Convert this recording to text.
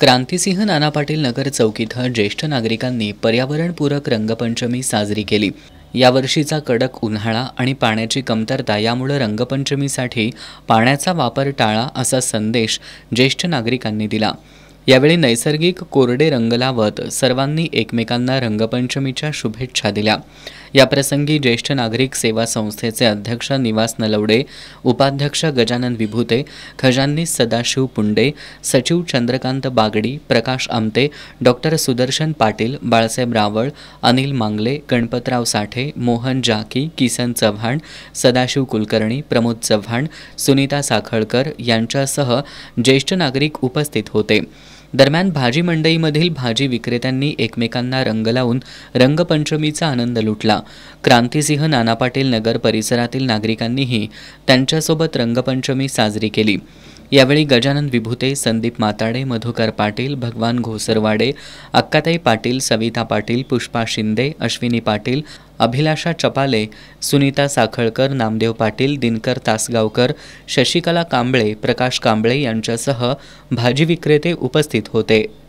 क्रांतिसिंह नाना पाटील नगर चौक इथं ज्येष्ठ नागरिकांनी पर्यावरणपूरक रंगपंचमी साजरी केली। यावर्षीचा कडक उन्हाळा आणि पाण्याची कमतरता यामुळे रंगपंचमीसाठी पाण्याचा वापर टाळा असा संदेश ज्येष्ठ नागरिकांनी दिला। यावेळी नैसर्गिक कोरडे रंग लावत सर्वांनी एकमेकांना रंगपंचमीच्या शुभेच्छा दिल्या। याप्रसंगी ज्येष्ठ नागरिक सेवा संस्थेचे अध्यक्ष निवास नलवडे, उपाध्यक्ष गजानन विभूते, खजाननीस सदाशिव पुंडे, सचिव चंद्रकांत बागडी, प्रकाश आमते, डॉक्टर सुदर्शन पाटील, बाळासाहेब रावळ, अनिल मांगले, गणपतराव साठे, मोहन जाकी, किसन चव्हाण, सदाशिव कुलकर्णी, प्रमोद चव्हाण, सुनीता साखळकर यांच्यासह ज्येष्ठ नागरिक उपस्थित होते। दरम्यान भाजी मंडईमधील भाजी विक्रेत्यांनी एकमेकांना रंग लावून रंगपंचमीचा आनंद लुटला। क्रांतिसिंह नाना पाटील नगर परिसरातील नागरिकांनीही त्यांच्यासोबत रंगपंचमी साजरी केली। यावेळी गजानन विभूते, संदीप माताडे, मधुकर पाटील, भगवान घोसरवाडे, अक्काताई पाटील, सविता पाटील, पुष्पा शिंदे, अश्विनी पाटील, अभिलाषा चपाले, सुनीता साखळकर, नामदेव पाटील, दिनकर तासगावकर, शशिकला कांबळे, प्रकाश कांबळे यांच्यासह भाजी विक्रेते उपस्थित होते।